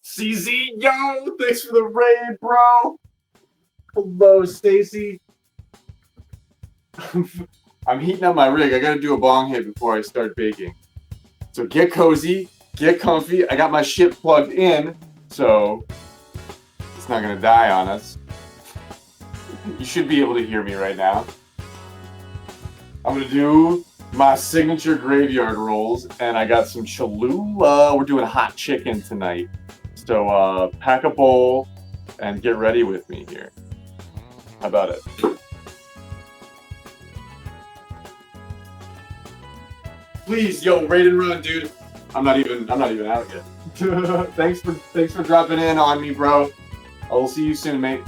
CZ, yo, thanks for the raid, bro. Hello, Stacy. I'm heating up my rig. I gotta do a bong hit before I start baking. So get cozy, get comfy. I got my shit plugged in, so it's not gonna die on us. You should be able to hear me right now. I'm gonna do my signature graveyard rolls, and I got some Cholula. We're doing hot chicken tonight. So pack a bowl and get ready with me here. How about it? Please, yo, raid and run, dude. I'm not even out yet. thanks for dropping in on me, bro. I will see you soon, mate.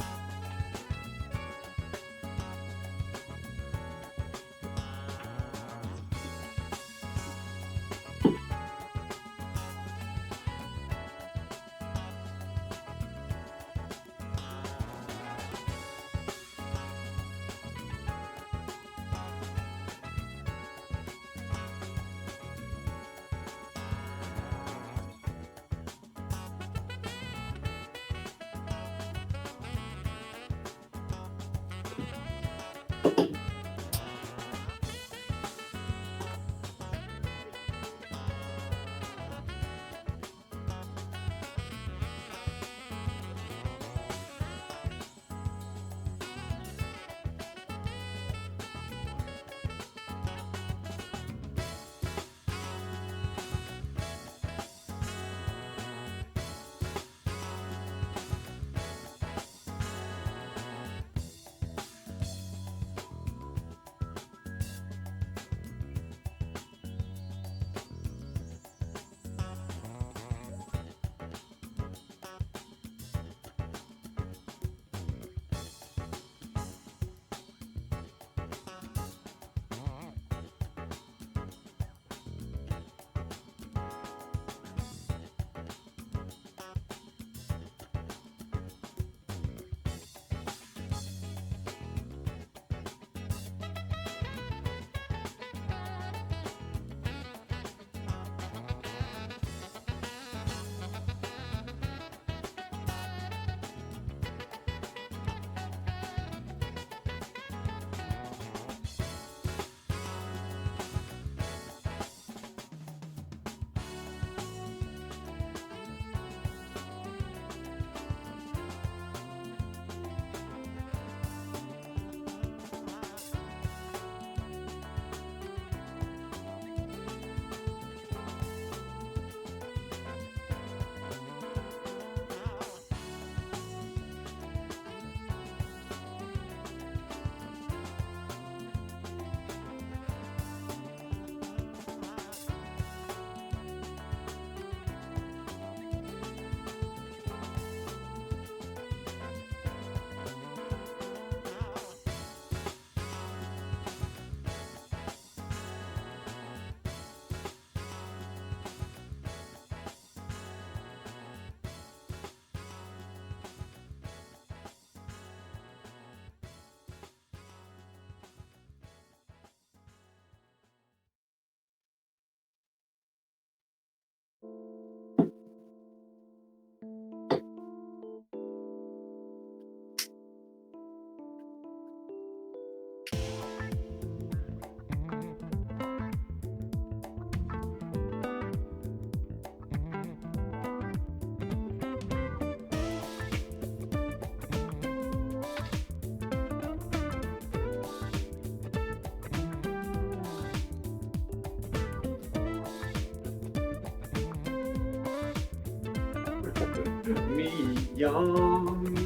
Me young.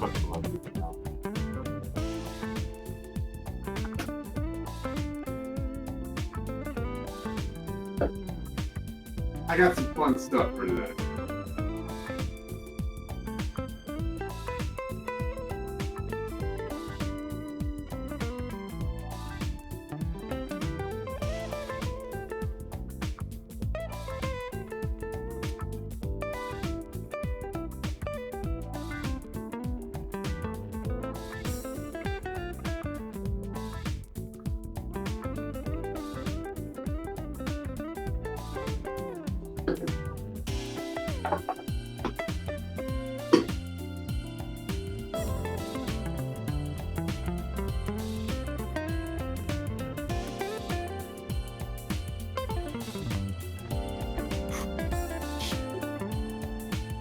Fucking love you now. I got some fun stuff for today.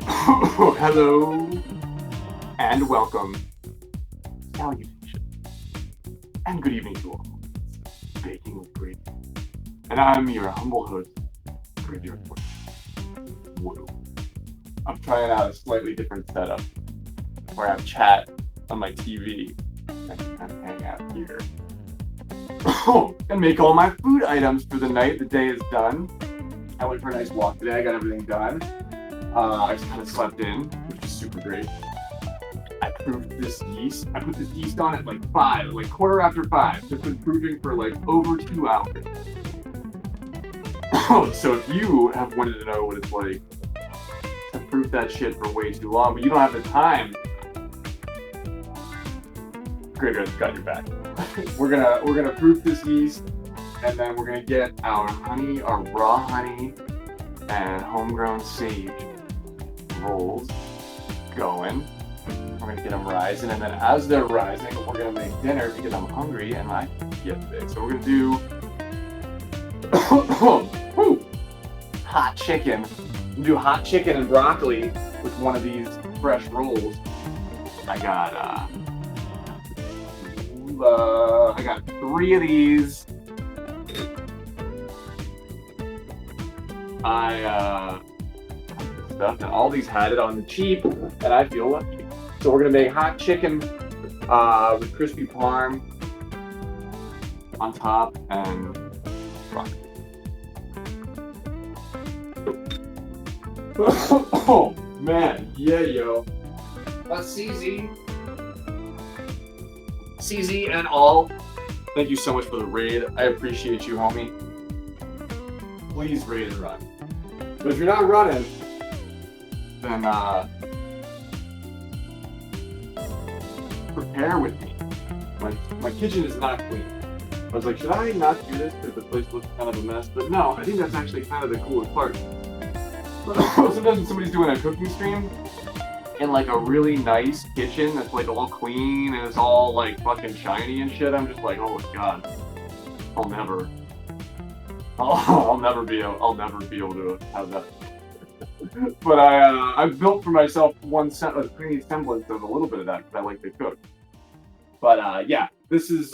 Hello and welcome, salutations, and good evening to all. Baking with Gravy, and I'm your humble host, Graveyard Boy. Whoa. I'm trying out a slightly different setup where I have chat on my TV and hang out here. And make all my food items for the night. The day is done. I went for a nice walk today. I got everything done. I just kind of slept in, which is super great. I proofed this yeast. I put this yeast on at like 5, like 5:15. So it's been proofing for like over 2 hours. So if you have wanted to know what it's like to proof that shit for way too long, but you don't have the time, Graveyard's got your back. We're gonna proof this yeast, and then we're gonna get our honey, our raw honey, and homegrown sage rolls going. We're gonna get them rising, and then as they're rising, we're gonna make dinner because I'm hungry and I get today. So we're gonna do hot chicken. We're gonna do hot chicken and broccoli with one of these fresh rolls. I got 3 of these. Stuff, and all these had it on the cheap, and I feel lucky. So we're gonna make hot chicken with crispy parm on top and broccoli. Oh man, yeah, yo. CZ and all. Thank you so much for the raid. I appreciate you, homie. Please raid and run. But if you're not running, then prepare with me. My kitchen is not clean. I was like, should I not do this because the place looks kind of a mess? But no, I think that's actually kind of the coolest part. Sometimes when somebody's doing a cooking stream in like a really nice kitchen that's like all clean and it's all like fucking shiny and shit, I'm just like, oh my god, I'll never be able to have that. But I've built for myself a tiny semblance of a little bit of that because I like to cook. But yeah, this is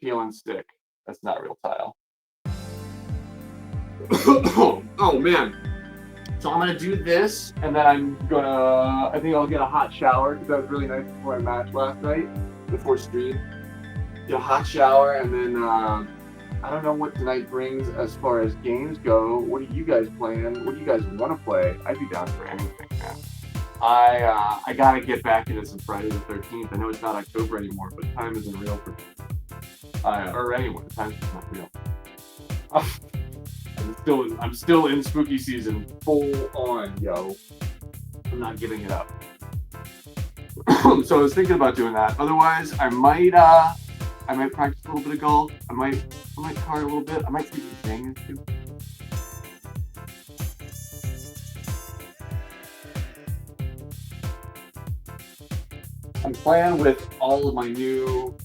peel and stick. That's not real tile. Oh man. So I'm gonna do this, and then I think I'll get a hot shower because that was really nice before I matched last night, before stream. Get a hot shower, and then I don't know what tonight brings as far as games go. What are you guys playing? What do you guys want to play? I'd be down for anything, man. I gotta get back into some Friday the 13th. I know it's not October anymore, but time isn't real for me. Or anyone. Time's just not real. I'm still in spooky season, full on, yo. I'm not giving it up. So I was thinking about doing that. Otherwise, I might practice a little bit of golf. I might card a little bit. I might see some things too. I'm playing with all of my new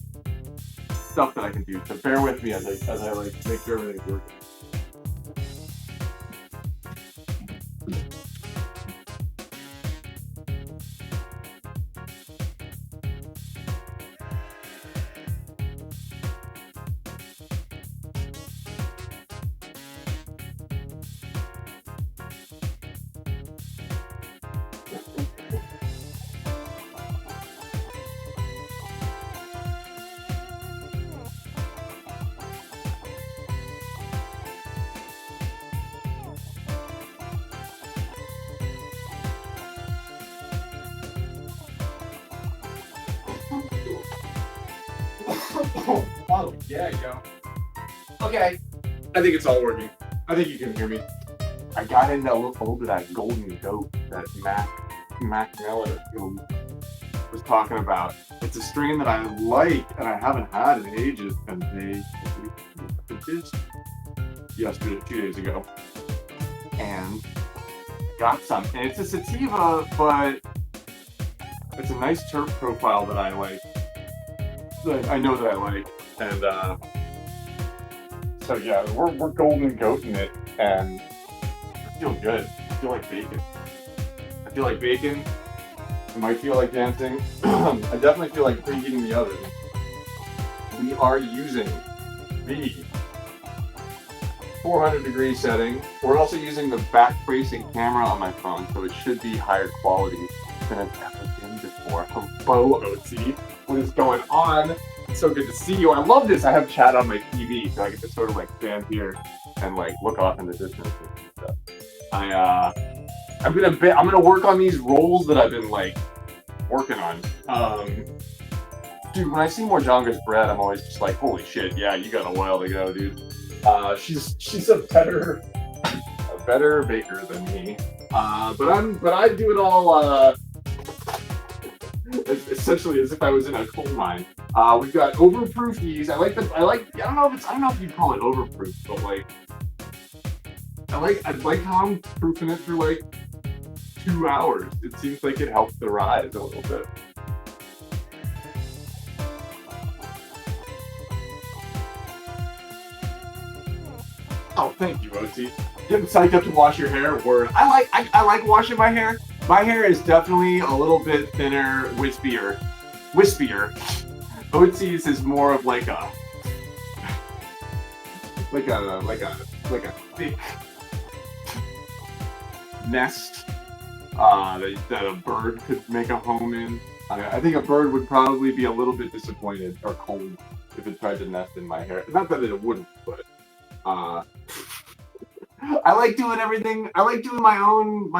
stuff that I can do. So bear with me as I like make sure everything's working. Oh, yeah, yo. Okay. I think it's all working. I think you can hear me. I got into a little bit of that golden goat that Mac Miller was talking about. It's a strain that I like and I haven't had in ages, and they just yesterday, 2 days ago, and got some. And it's a sativa, but it's a nice terp profile that I like. I know that I like, and so yeah, we're golden goating it, and I feel good. feel like bacon. I feel like bacon. I might feel like dancing. I definitely feel like preheating the oven. We are using the 400-degree setting. We're also using the back-facing camera on my phone, so it should be higher quality than it's ever been before. Hello, OT. What is going on? It's so good to see you. I love this. I have chat on my TV, so I get to sort of like stand here and like look off in the distance and stuff. I'm gonna work on these rolls that I've been like working on. Dude, when I see Morjanga's bread, I'm always just like, holy shit, yeah, you got a while to go, dude. She's a better baker than me. But I do it all essentially as if I was in a coal mine. We've got overproof these. I don't know if you'd call it overproof, but like I like how I'm proofing it for like 2 hours. It seems like it helps the rise a little bit. Oh, thank you, OT. Getting psyched up to wash your hair. Word. I like washing my hair. My hair is definitely a little bit thinner, wispier. OT's is more of like a thick nest that a bird could make a home in. I think a bird would probably be a little bit disappointed or cold if it tried to nest in my hair. Not that it wouldn't, but I like doing everything. I like doing my own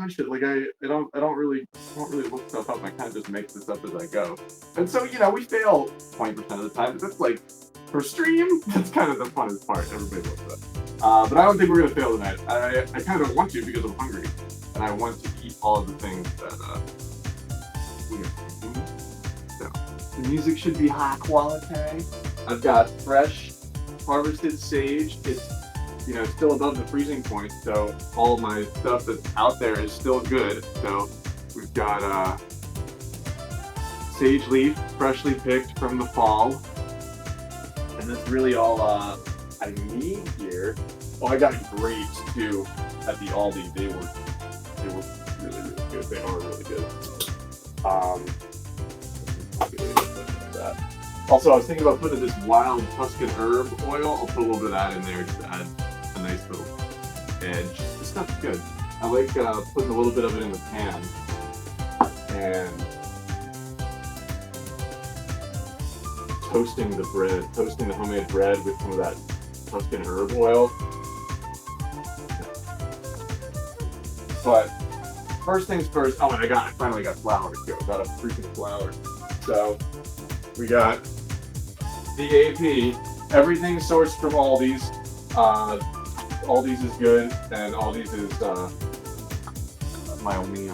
shit. Like I don't really look stuff up. I kind of just make this up as I go. And so we fail 20% of the time. But that's like for stream. That's kind of the funnest part. Everybody loves that. But I don't think we're gonna fail tonight. I kind of want to because I'm hungry and I want to eat all of the things that we are eating. So the music should be high quality. I've got fresh harvested sage. It's still above the freezing point, so all my stuff that's out there is still good. So we've got sage leaf, freshly picked from the fall, and that's really all I need here. Oh, I got grapes too at the Aldi. They were really, really good. They are really good. Also, I was thinking about putting this wild Tuscan herb oil. I'll put a little bit of that in there just to add a nice little edge. This stuff's good. I like putting a little bit of it in the pan and toasting the homemade bread with some of that Tuscan herb oil. But first things first. Oh, and I finally got flour too. I got a freaking flour. So we got the AP. Everything sourced from Aldi's. Aldi's is good, and Aldi's is my only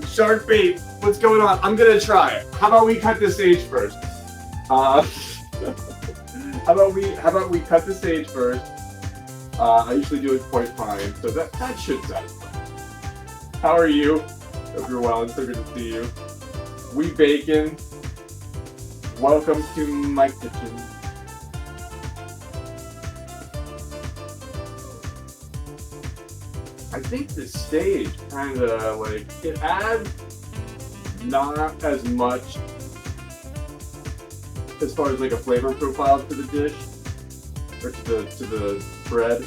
shark bait. What's going on? I'm gonna try it. How about we cut the sage first? How about we cut the sage first? I usually do it quite fine, so that should satisfy. How are you? Hope you're well. It's so good to see you. We bacon. Welcome to my kitchen. I think the sage kind of like it adds not as much as far as like a flavor profile to the dish or to the bread.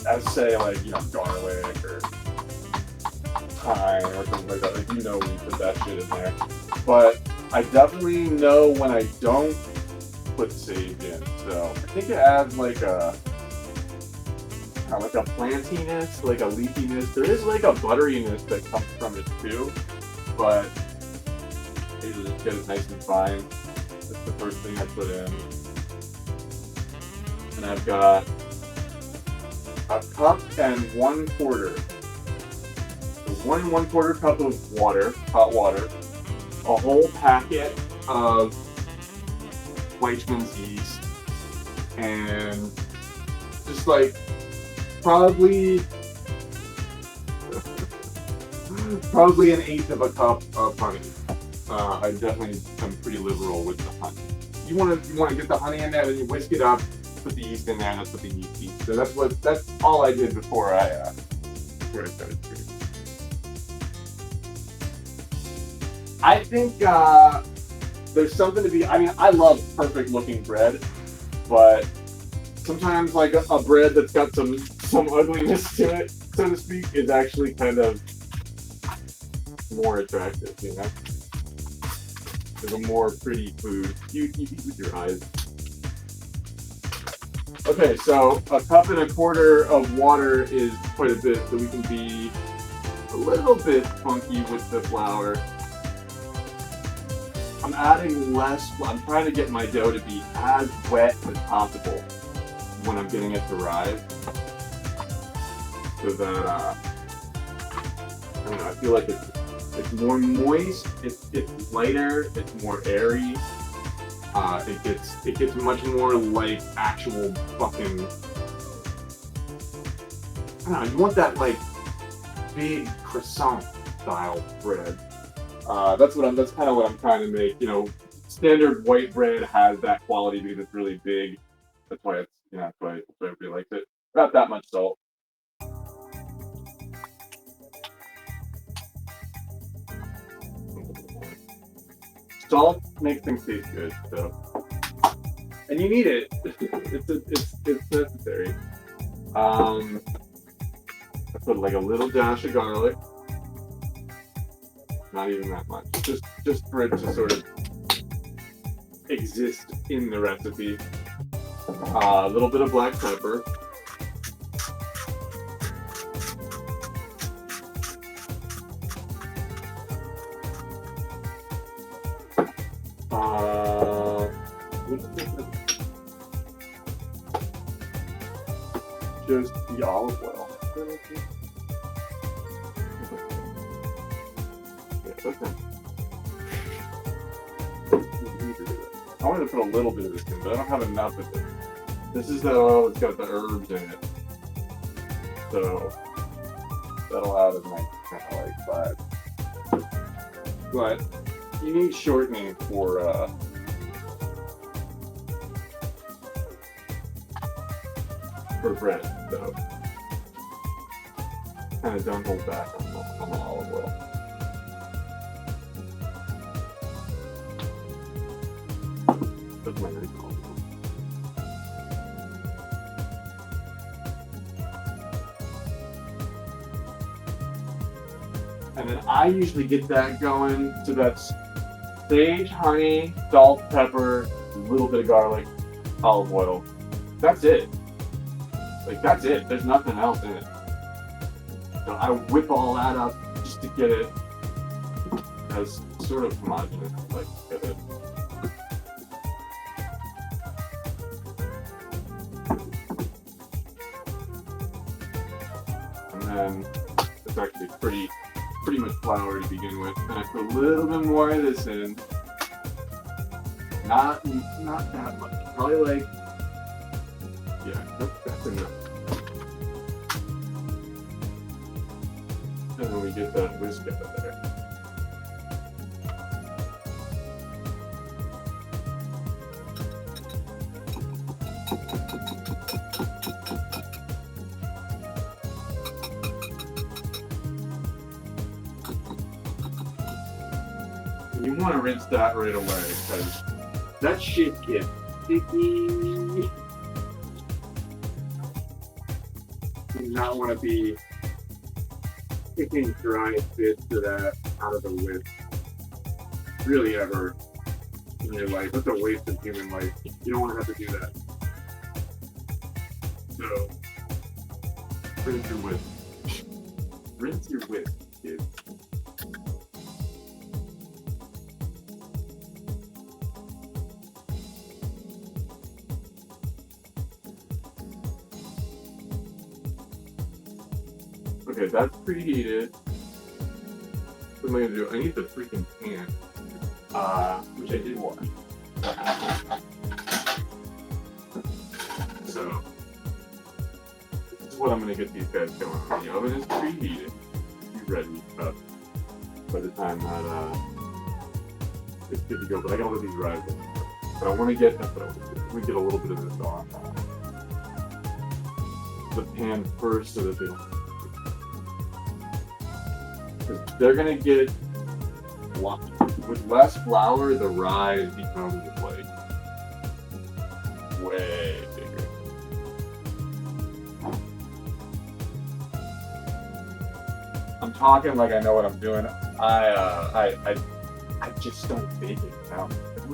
As say like garlic or thyme or something like that. Like we put that shit in there. But I definitely know when I don't put sage in. So I think it adds like a plantiness, like a leafiness. There is like a butteriness that comes from it too, but you just get it nice and fine. That's the first thing I put in. And I've got a cup and 1/4. So 1 1/4 cup of water, hot water, a whole packet of Fleischmann's yeast, and just like probably Probably an eighth of a cup of honey. I definitely am pretty liberal with the honey. You want to get the honey in there, then you whisk it up, put the yeast in there, and that's what the yeast eats. So that's all I did before I started doing. I think there's something to be. I mean, I love perfect looking bread, but sometimes like a bread that's got some ugliness to it, so to speak, is actually kind of more attractive. You know, there's a more pretty food. You eat with your eyes. Okay, so a cup and a quarter of water is quite a bit, so we can be a little bit funky with the flour. I'm adding less. I'm trying to get my dough to be as wet as possible when I'm getting it to rise, so that I don't know. I feel like it's more moist. It's lighter. It's more airy. It gets much more like actual fucking. I don't know. You want that like big croissant style bread. That's kind of what I'm trying to make. You know, standard white bread has that quality because it's really big. That's why it's that's why everybody likes it. Not that much salt. Salt makes things taste good, so and you need it. It's necessary. I put like a little dash of garlic. Not even that much. Just for it to sort of exist in the recipe. A little bit of black pepper. Just the olive oil. I wanted to put a little bit of this in, but I don't have enough of it. This is the oil that's got the herbs in it. So that'll add a nice kind of like vibe. But you need shortening for bread, so kind of don't hold back on the olive oil. That's my nice olive oil. And then I usually get that going, so that's sage, honey, salt, pepper, a little bit of garlic, olive oil. That's it. Like, that's it. There's nothing else in it. So I whip all that up just to get it as sort of homogeneous as I can get it. And then it's actually pretty much flour to begin with. And I put a little bit more of this in. Not that much. Probably like, yeah, that's enough. And then we get that whisk out of there. You want to rinse that right away because that shit gets sticky. You do not want to be picking dry bits of that out of the whisk. Really ever in your life. That's a waste of human life. You don't want to have to do that. So, rinse your whisk. Rinse your whisk, kids. Okay, that's preheated. What am I gonna do? I need the freaking pan, which I did wash. So, this is what I'm gonna get these guys going on. The oven is preheated. Be ready. by the time that it's good to go. But I gotta let these rise. But I want to get a little bit of this on the pan first so that they don't. Because they're gonna get with less flour, the rise becomes like way bigger. I'm talking like I know what I'm doing. I just started baking now. It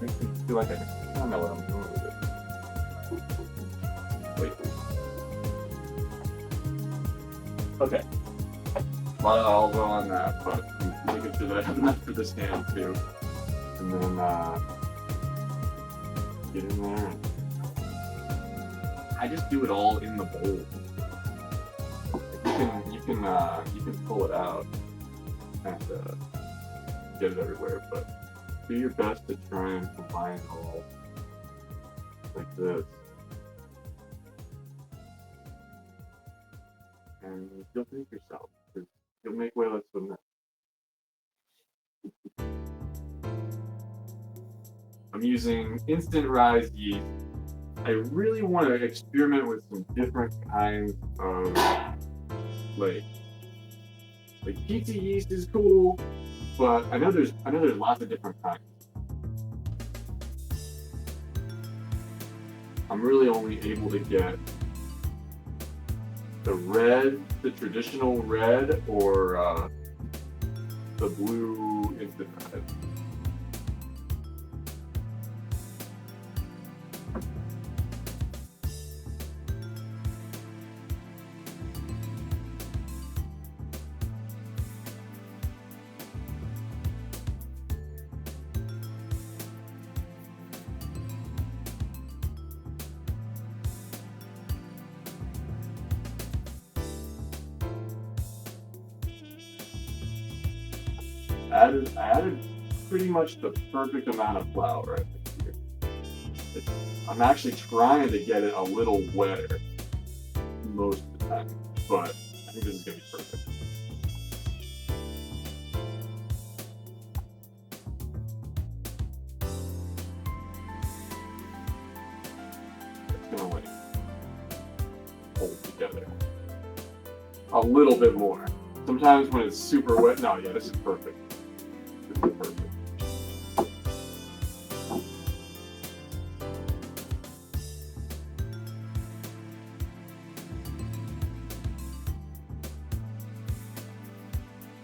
makes me feel like I don't know what I'm doing with it. Wait. Okay. Well, I'll go on that, but I'm making sure that I have enough for this ham too. And then get in there. I just do it all in the bowl. You can pull it out and get it everywhere, but do your best to try and combine it all like this. And you'll thank yourself. You'll make way less than that. I'm using instant rise yeast. I really want to experiment with some different kinds of like pizza yeast is cool, but I know there's lots of different kinds. I'm really only able to get the traditional red, or the blue instant red. I added pretty much the perfect amount of flour, I think, here. I'm actually trying to get it a little wetter most of the time, but I think this is going to be perfect. It's going to like hold together a little bit more. Sometimes when it's super wet, no, yeah, this is perfect. This is perfect.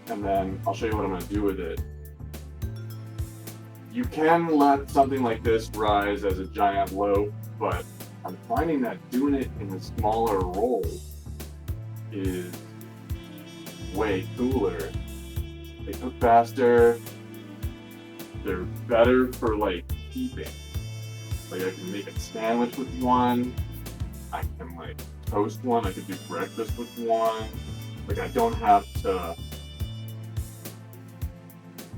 And then I'll show you what I'm going to do with it. You can let something like this rise as a giant loaf, but I'm finding that doing it in a smaller roll is way cooler. They cook faster. They're better for like keeping. Like I can make a sandwich with one. I can like toast one. I could do breakfast with one. Like I don't have to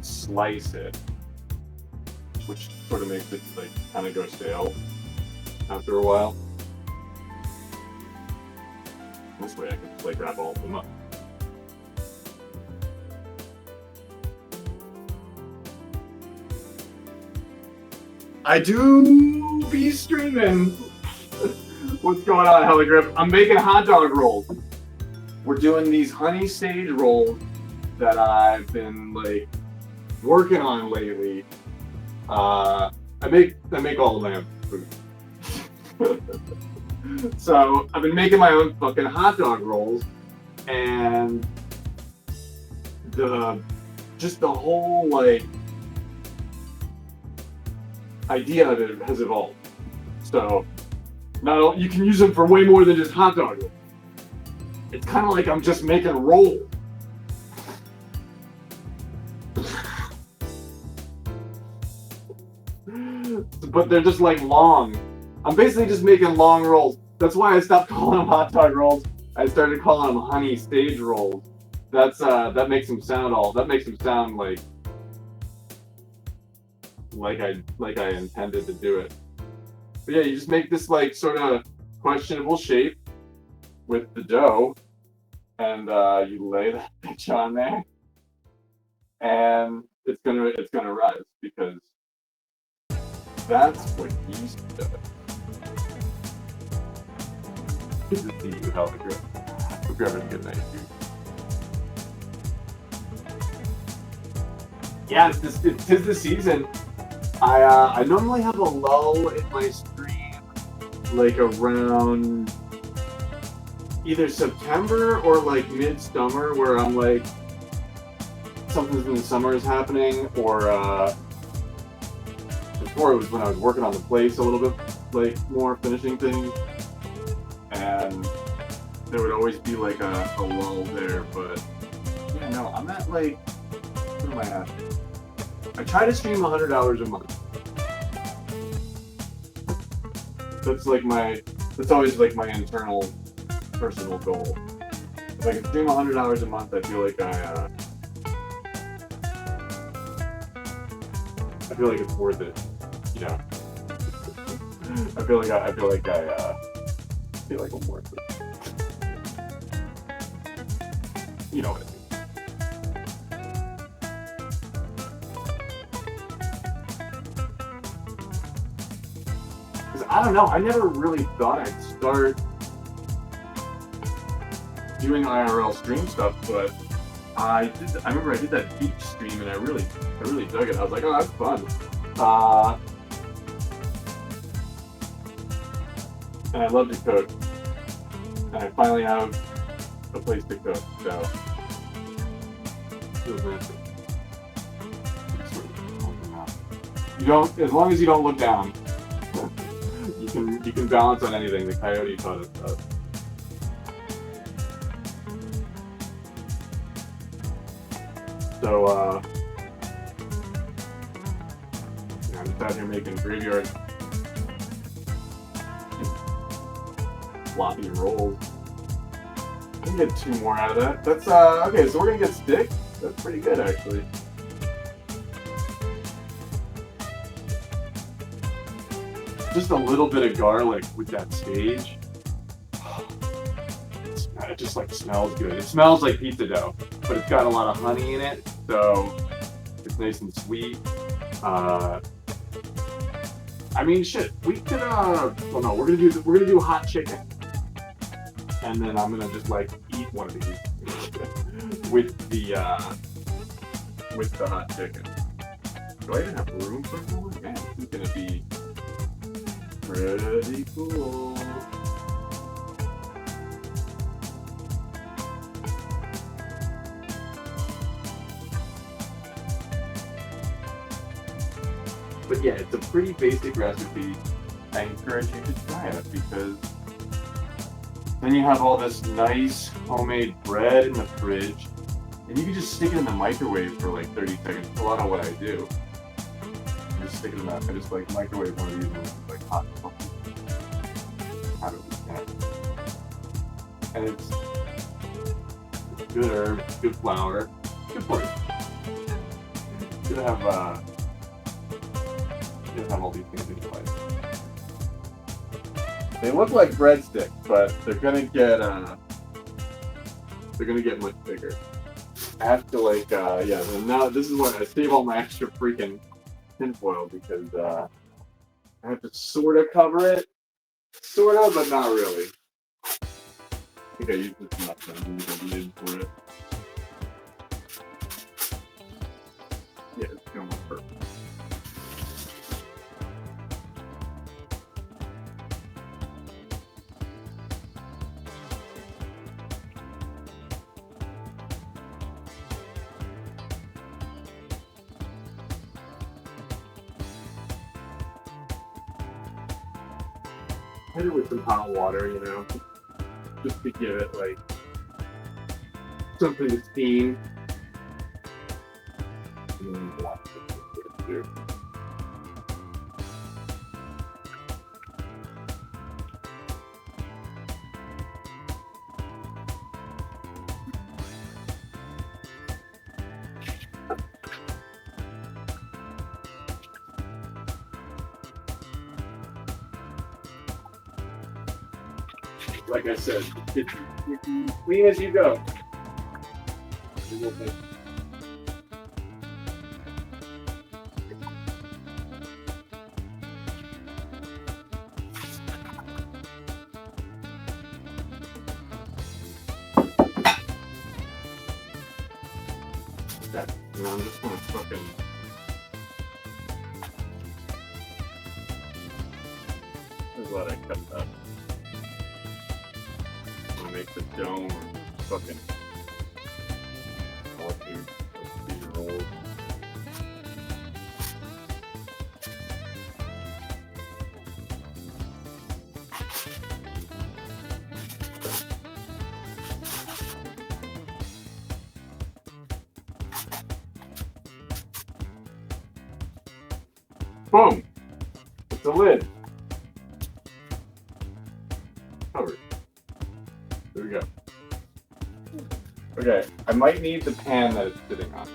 slice it, which sort of makes it like kind of go stale after a while. This way I can just like wrap all of them up. I do be streaming. What's going on, Heligrip? I'm making hot dog rolls. We're doing these honey sage rolls that I've been like working on lately. I make all of my own food. So I've been making my own fucking hot dog rolls, and the whole like idea of it has evolved. So now you can use them for way more than just hot dog rolls. It's kind of like I'm just making rolls. But they're just like long. I'm basically just making long rolls. That's why I stopped calling them hot dog rolls. I started calling them honey sage rolls. That makes them sound like I intended to do it. But yeah, you just make this like sort of questionable shape with the dough, and you lay that bitch on there, and it's gonna rise because that's what yeast does. Good to see you, Helga. Hope you're having a good night, dude. Yeah, it's tis the season. I normally have a lull in my stream like around either September or like midsummer, where I'm like something's in the summer is happening, or before it was when I was working on the place a little bit, like more finishing things, and there would always be like a lull there. But yeah, no, I'm at like, what am I at? I try to stream $100 a month. That's always like my internal personal goal. If I can stream $100 a month, I feel like I feel like it's worth it. You know, I feel like I'm worth it. You know what I mean. Because I don't know, I never really thought I'd start doing IRL stream stuff, but I remember I did that beach stream and I really dug it. I was like, oh, that's fun. And I love to cook. And I finally have a place to cook, so feels nice. You don't, as long as you don't look down, you can balance on anything. The coyote taught us that. So, I'm just out here making graveyard floppy rolls. I can get 2 more out of that. That's, okay, so we're gonna get stick. That's pretty good, actually. Just a little bit of garlic with that sage. It just like smells good. It smells like pizza dough, but it's got a lot of honey in it, so it's nice and sweet. I mean, shit, we could. Well, no, we're gonna do hot chicken, and then I'm gonna just like eat one of these with the hot chicken. Do I even have room for more? Man, this is gonna be pretty cool. But yeah, it's a pretty basic recipe. I encourage you to try it because then you have all this nice homemade bread in the fridge, and you can just stick it in the microwave for like 30 seconds. That's a lot of what I do. I just stick it in that. I just like microwave one of these and like hot coffee. And it's good herbs, good flour, good for you. You're gonna have all these things in your life. They look like breadsticks, but they're gonna get much bigger. I have to like yeah. And now this is when I save all my extra freaking tinfoil because I have to sort of cover it, sort of, but not really. I think I used this enough time to use a lid for it. Yeah, it's gonna work perfect. Hit it with some hot water, you know, just to give it like something to steam. Like I said, it's clean as you go. And I'm just gonna fucking. I'm glad I cut that. I'm gonna make the dome fucking. Oh, dude. These rolls. Boom! It's the lid. Covered. There we go. Okay, I might need the pan that it's sitting on.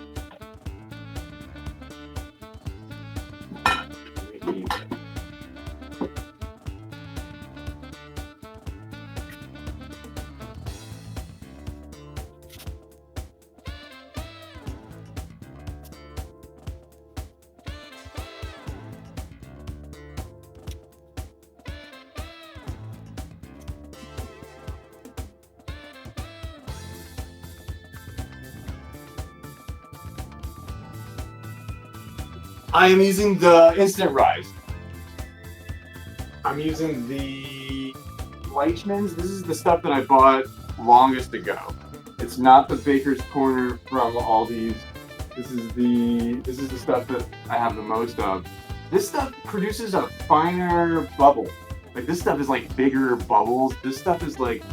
I am using the instant rise. I'm using the Fleischmann's. This is the stuff that I bought longest ago. It's not the Baker's Corner from Aldi's. This is the stuff that I have the most of. This stuff produces a finer bubble. Like this stuff is like bigger bubbles. This stuff is like,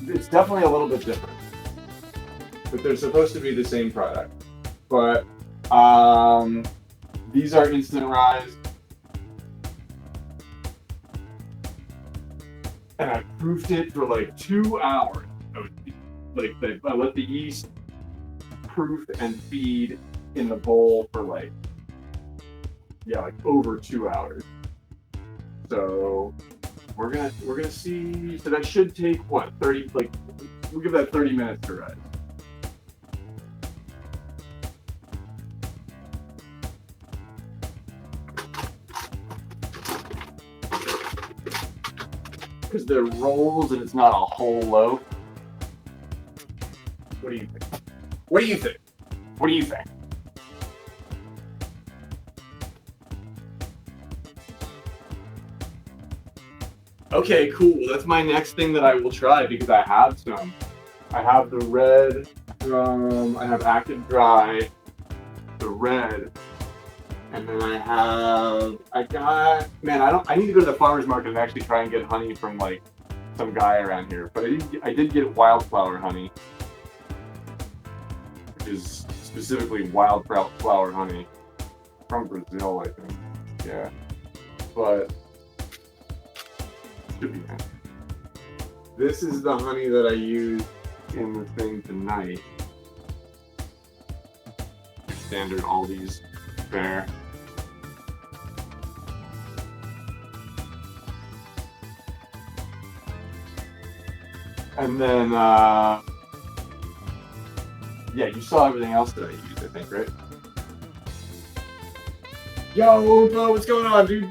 it's definitely a little bit different. But they're supposed to be the same product. But these are instant rise. And I proofed it for like 2 hours. I let the yeast proof and feed in the bowl for like over 2 hours. So we're gonna see. So that should take what, 30? Like we'll give that 30 minutes to rise. Because they're rolls and it's not a whole loaf. What do you think? What do you think? What do you think? Okay, cool. That's my next thing that I will try because I have some. I have the red from, I have Active Dry, the red, and then I need to go to the farmer's market and actually try and get honey from like some guy around here. But I did get wildflower honey, which is specifically wildflower honey from Brazil, I think. Yeah, but should be nice. This is the honey that I used in the thing tonight. Standard Aldi's fare. And then, yeah, you saw everything else that I used, I think, right? Yo, Bo, what's going on, dude?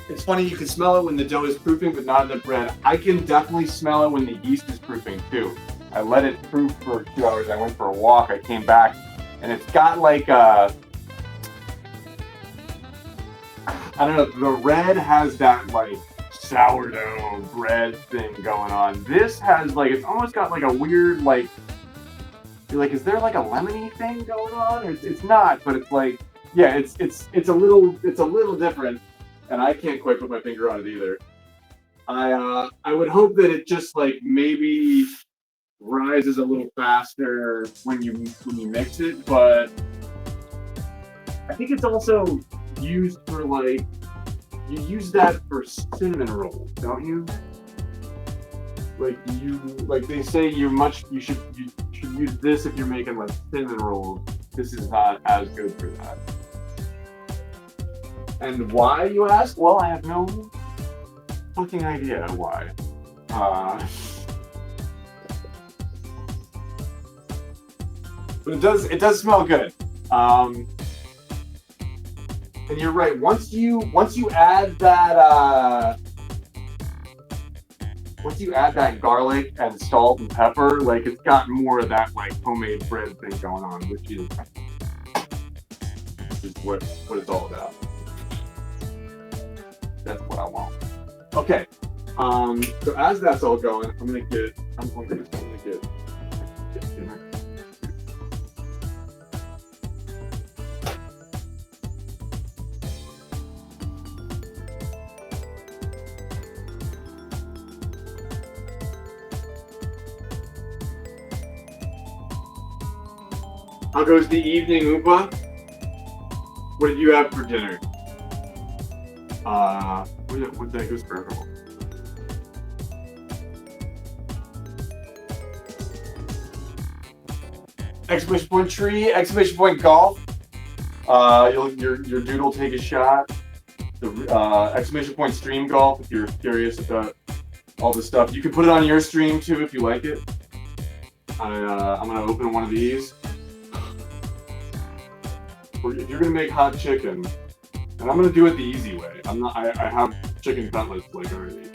It's funny, you can smell it when the dough is proofing, but not in the bread. I can definitely smell it when the yeast is proofing, too. I let it proof for 2 hours. I went for a walk. I came back, and it's got like a... I don't know, the red has that like sourdough bread thing going on. This has like, it's almost got like a weird like, you're like, is there like a lemony thing going on? Or it's not, but it's like, yeah, it's a little different, and I can't quite put my finger on it either. I would hope that it just like maybe rises a little faster when you mix it, but I think it's also used for like, you use that for cinnamon rolls, don't you? Like they say you should use this if you're making like cinnamon rolls. This is not as good for that. And why, you ask? Well, I have no fucking idea why. But it does smell good. And you're right. Once you add that once you add that garlic and salt and pepper, like it's got more of that like homemade bread thing going on, which is what it's all about. That's what I want. Okay. So as that's all going, I'm gonna get dinner. How goes the evening, Oompa? What did you have for dinner? What did I go for? Exclamation point tree, exclamation point golf. Your dude will take a shot. The exclamation point stream golf if you're curious about all this stuff. You can put it on your stream too if you like it. I'm gonna open one of these. If you're gonna make hot chicken, and I'm gonna do it the easy way. I have chicken cutlets like already.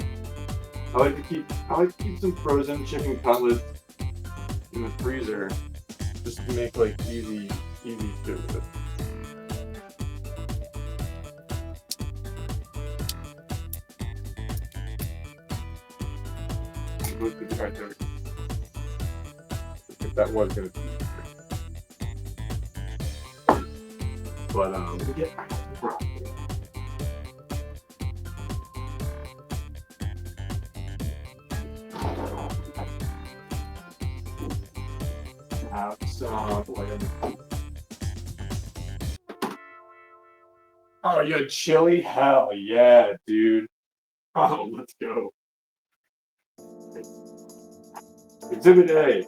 I like to keep some frozen chicken cutlets in the freezer, just to make like easy food with it. If that was gonna be. But we get back to the broccoli. Have some oh, you had chili? Hell yeah, dude. Oh, let's go. Exhibit A.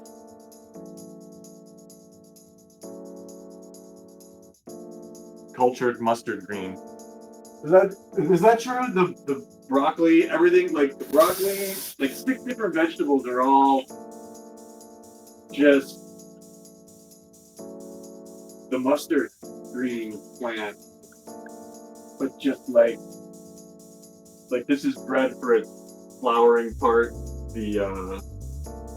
Cultured mustard green. Is that true? The broccoli, everything like the broccoli, like 6 different vegetables are all just the mustard green plant, but just like this is bred for its flowering part. The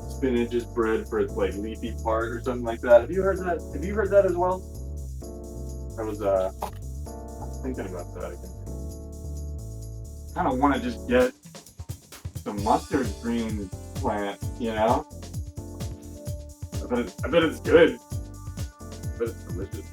spinach is bred for its like leafy part or something like that. Have you heard that? Have you heard that as well? I was thinking about that again. Kind of want to just get the mustard green plant, you know? I bet it's good. I bet it's delicious.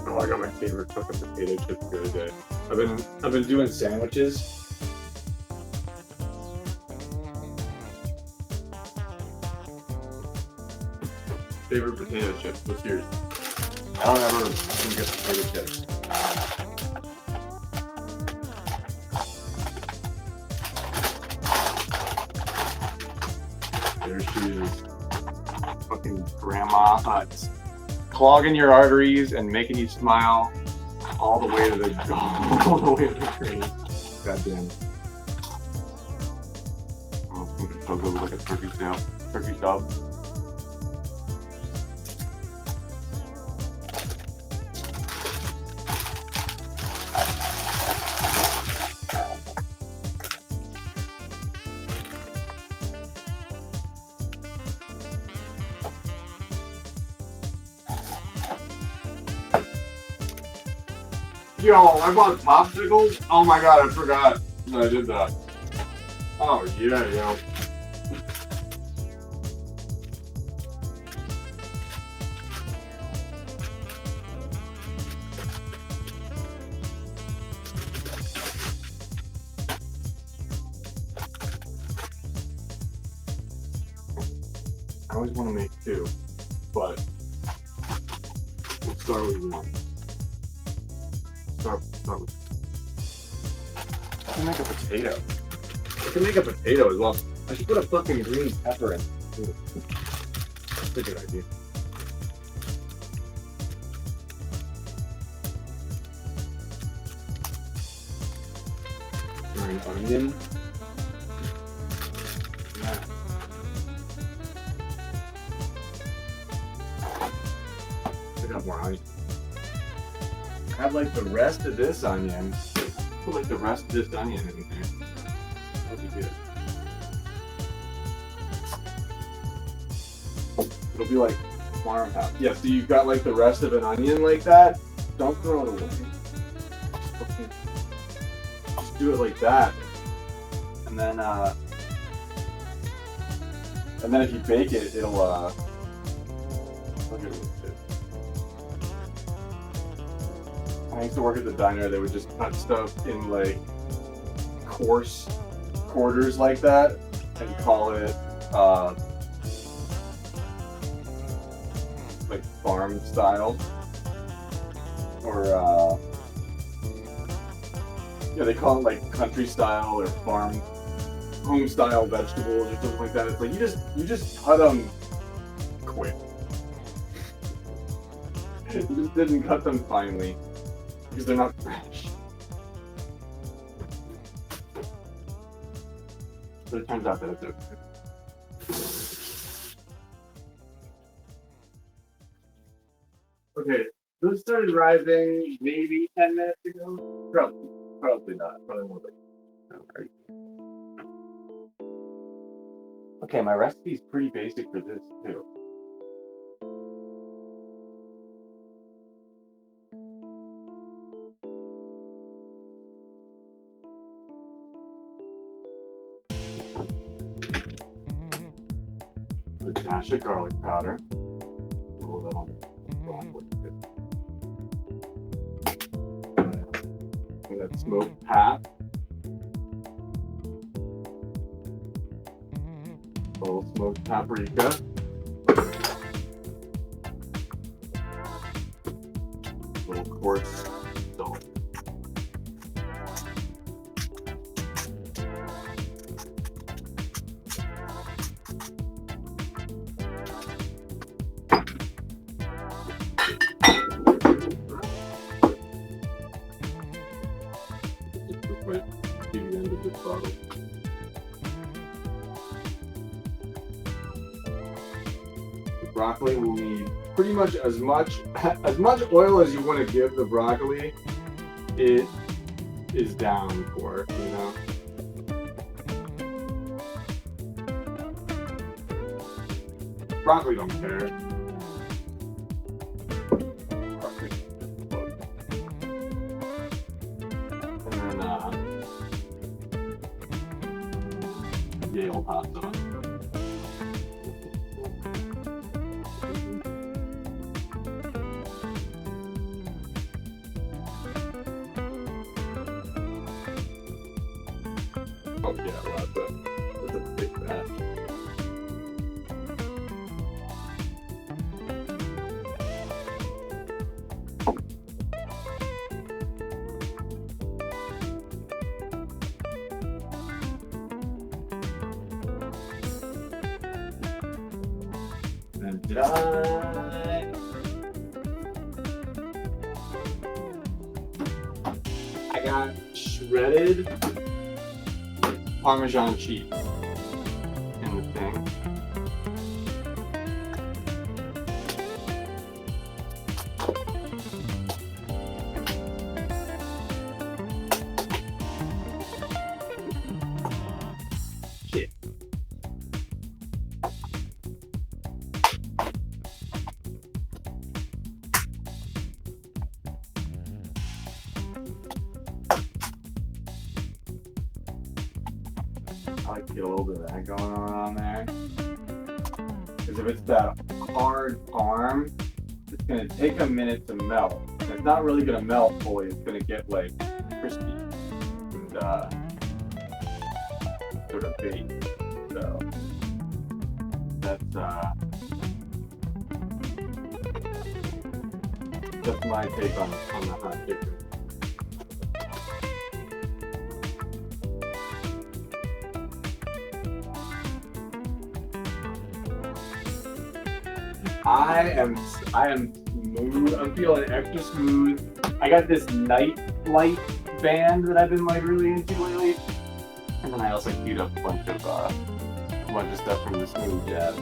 Oh, I got my favorite fucking potato chips the other day. I've been doing sandwiches. Favorite potato chips? What's yours? I don't ever get potato chips. There she is. Fucking grandma Huts. Clogging your arteries and making you smile all the way to the train. God damn. Oh, it's so good like a turkey sub. Yo, I bought popsicles? Oh my god, I forgot that I did that. Oh yeah, yo. always want to make 2, but we'll start with 1. Start with. I can make a potato. I can make a potato as well. I should put a fucking green pepper in. That's a good idea. An onion. Yeah. I got more onion. Add like the rest of this onion. Put like the rest of this onion in there. That'll be good. It'll be like farmhouse. Yeah, so you've got like the rest of an onion like that. Don't throw it away. Okay. Just do it like that. And then if you bake it, it'll look at it. I used to work at the diner. They would just cut stuff in like coarse quarters like that and call it like farm style, or yeah, they call it like country style or farm home style vegetables or something like that. It's like you just cut them quick. You just didn't cut them finely because they're not fresh. But it turns out that it's okay. Okay, those started rising maybe 10 minutes ago. Probably not. Probably more like. Right. Okay, my recipe's pretty basic for this too. A dash of garlic powder. Roll that on. And that smoked half. A little smoked paprika. A little coarse salt. Bottle. The broccoli will need pretty much as much oil as you want to give the broccoli. It is down for, you know. Broccoli don't care. Yale pasta. Oh yeah, well, that's a big batch. I got shredded Parmesan cheese in the thing. Shit. I like to get a little bit of that going on there. Because if it's that hard parm, it's going to take a minute to melt. And it's not really going to melt fully. It's going to get like crispy and sort of baked. So that's That's my take on the hot chicken. I am smooth. I'm feeling extra smooth. I got this night light band that I've been like really into lately, and then I also queued up a bunch of stuff from the Smooth Jazz.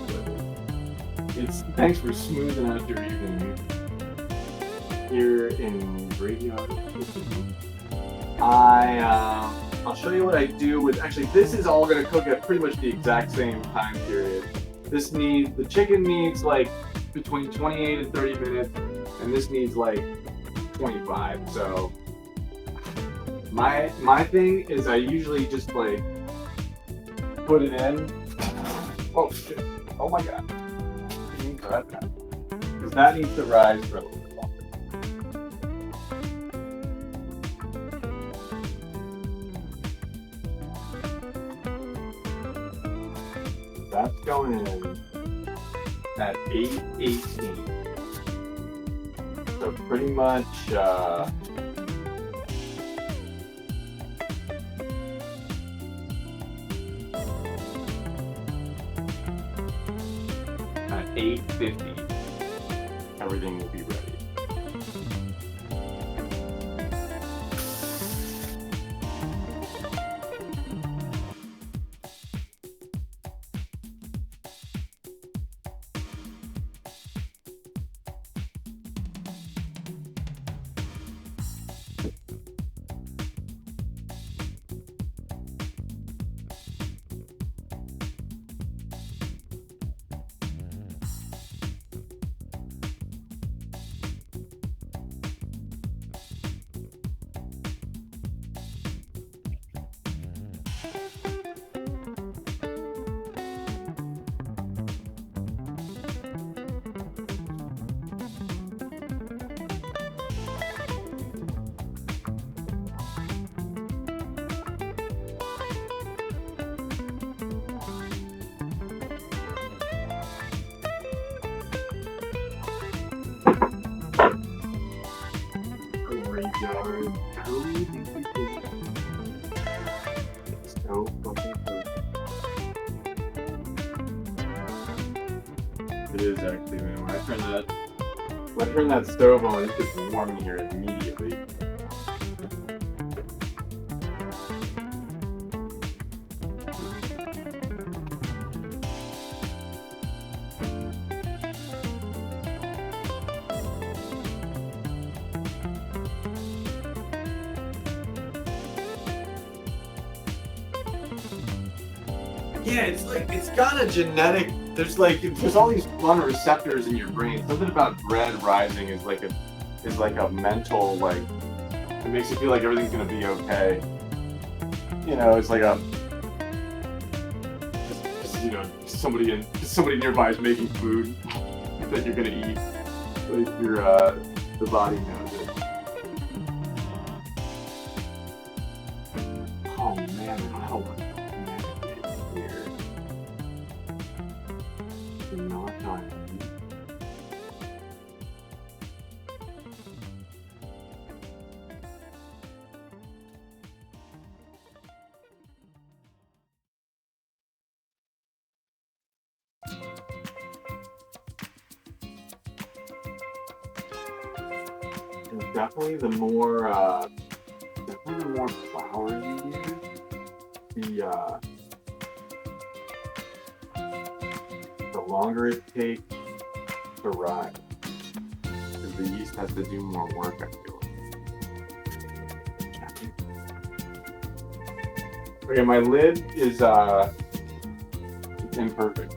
It's thanks for smoothing out your evening here in Graveyard. I'll show you what I do with. Actually, this is all going to cook at pretty much the exact same time period. The chicken needs like between 28 and 30 minutes, and this needs like 25. So my thing is I usually just like put it in. Oh shit! Oh my god! Because that needs to rise for a little bit longer. That's going in at 8:18. So pretty much at 8:50, everything will be ready. Graveyard code. It's so fucking good. It is actually, man. When I turn that stove on, it gets warm in here immediately. Yeah, it's like it's got a genetic. There's all these fun receptors in your brain. Something about bread rising is like a mental like. It makes you feel like everything's gonna be okay. You know, it's like somebody nearby is making food that you're gonna eat. Like the body knows it. Oh man, how here. Not time. And definitely the more flour you use, the longer it takes to rise. Because the yeast has to do more work, I feel like. Okay, my lid is imperfect.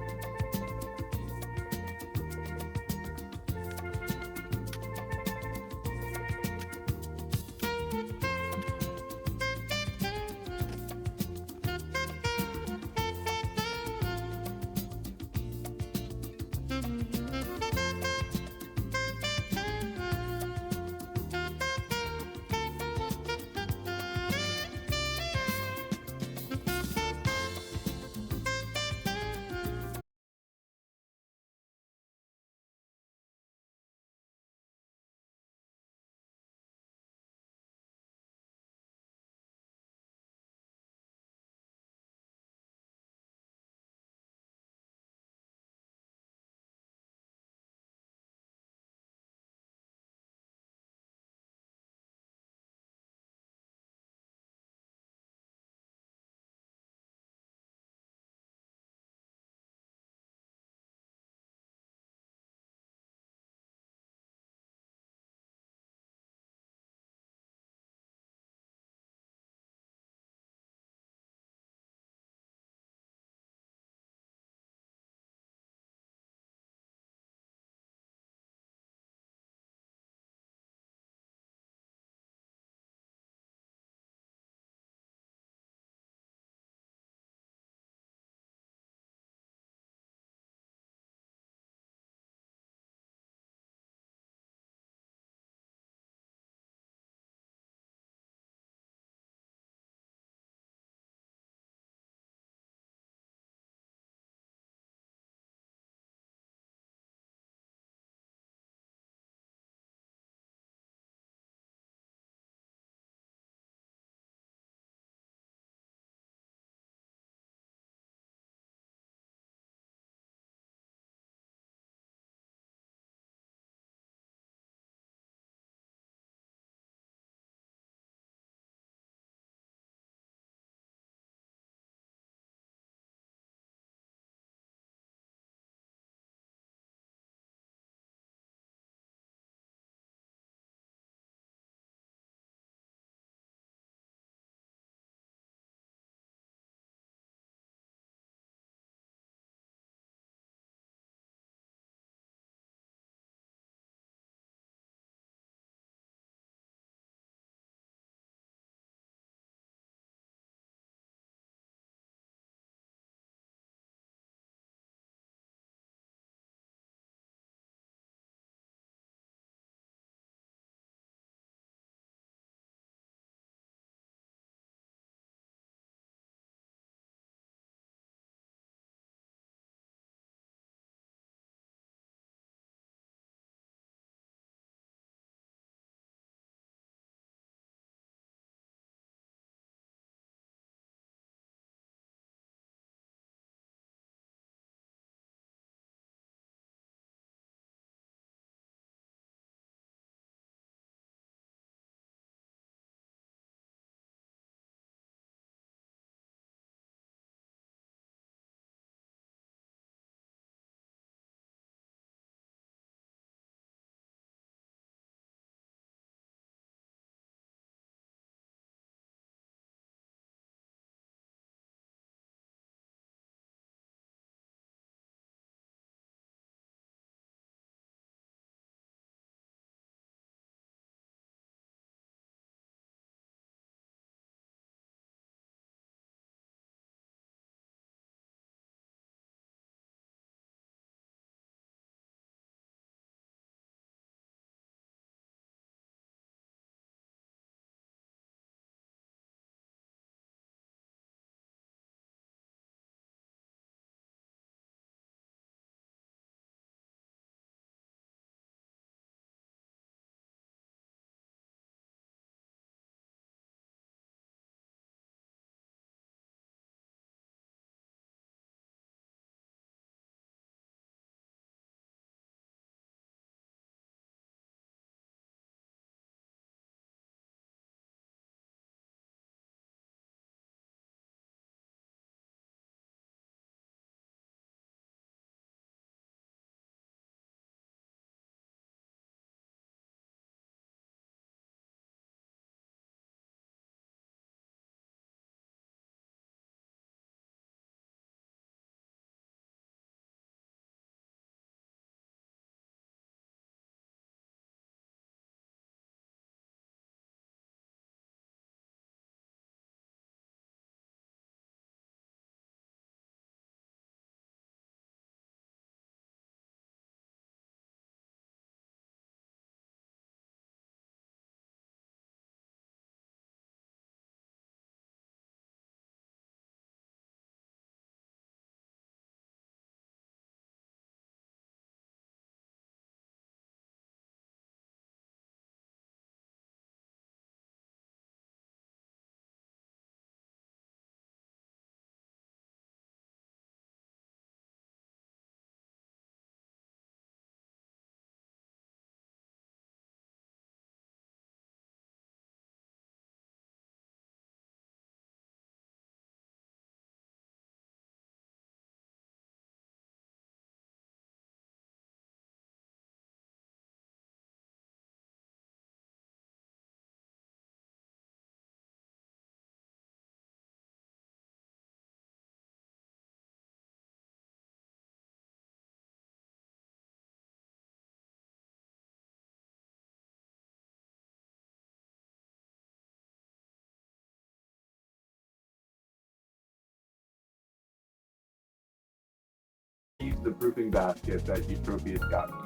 the proofing basket that Eutropius got me.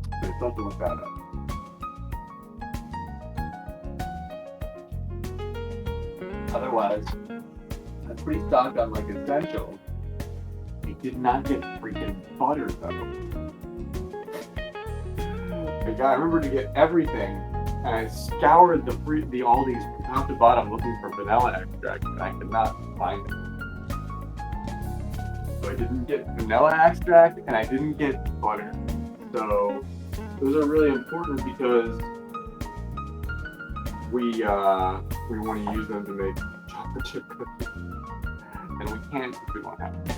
So it's something to look that up. Otherwise, I'm pretty stocked on like essentials. I did not get freaking butter though. Like, I remember to get everything, and I scoured the Aldi's top to bottom looking for vanilla extract, and I could not find it. So I didn't get vanilla extract, and I didn't get butter. So those are really important because we want to use them to make chocolate chip cookies, and we can't if we don't have them.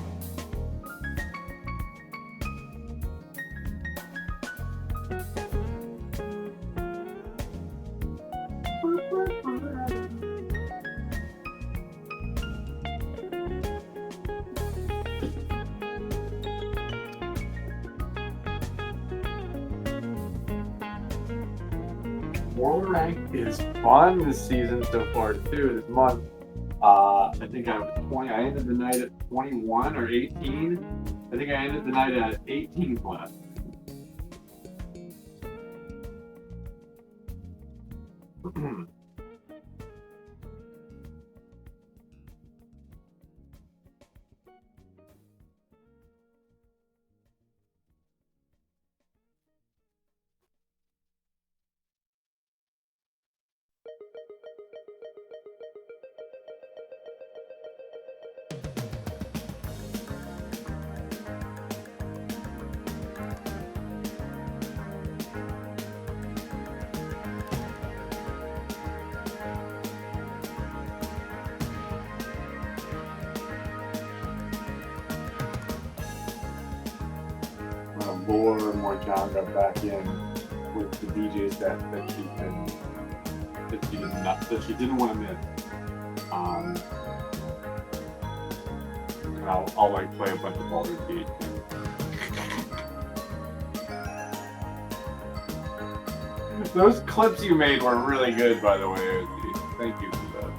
World Rank is fun this season so far too. This month, I think I was 20. I ended the night at 21 or 18. I think I ended the night at 18 plus. Lure Morjanga back in with the DJ set that she didn't want to miss. And I'll like play a bunch of Baldur's Gate. Those clips you made were really good, by the way. Thank you for that.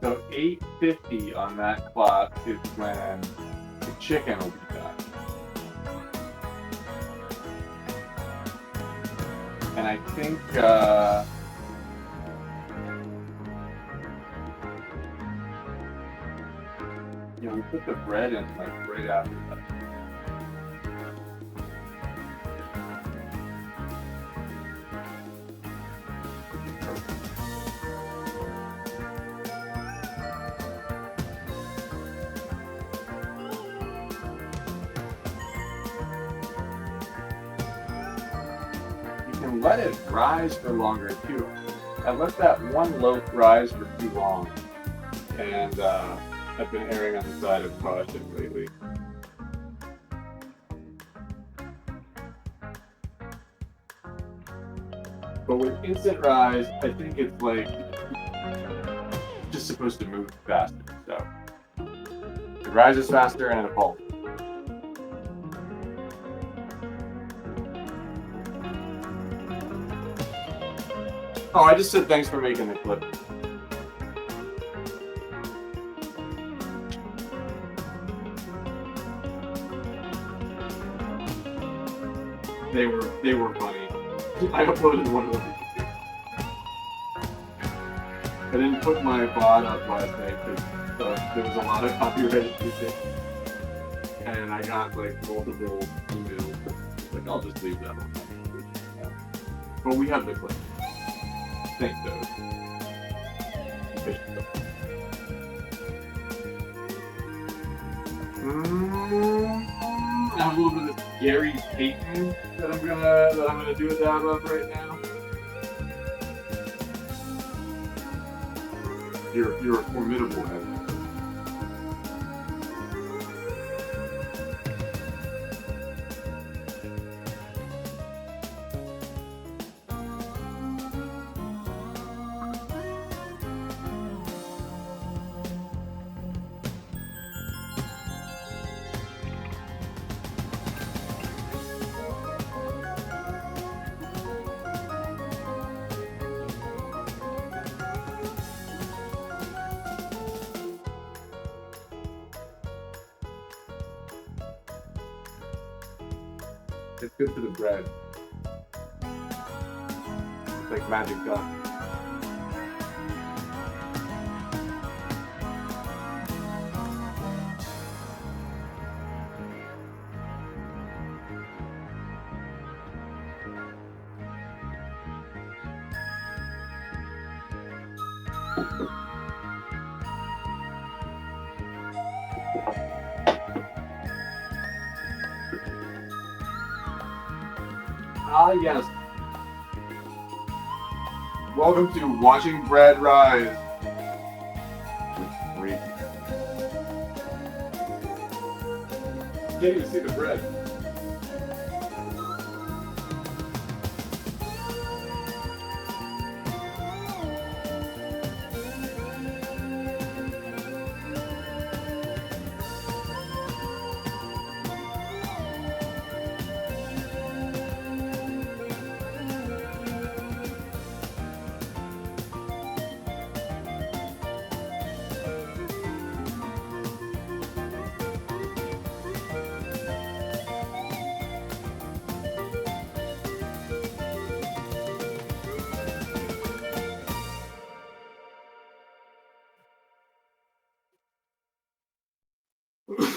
So 8:50 on that clock is when the chicken will be done. And I think we put the bread in like right after that. Let it rise for longer too. I let that one loaf rise for too long, and I've been erring on the side of caution lately. But with instant rise, I think it's like just supposed to move faster. So it rises faster and it falls. Oh, I just said thanks for making the clip. They were funny. I uploaded one of them. I didn't put my VOD up last night because there was a lot of copyrighted music, and I got like multiple emails. Like, I'll just leave that one. But we have the clip. Thanks, though. I have a little bit of Gary Payton that I'm gonna do a dab of right now. You're a formidable editor. It's good for the bread. It's like magic dust. Ah, yes. Welcome to Watching Bread Rise. Wait. Can't even see the bread.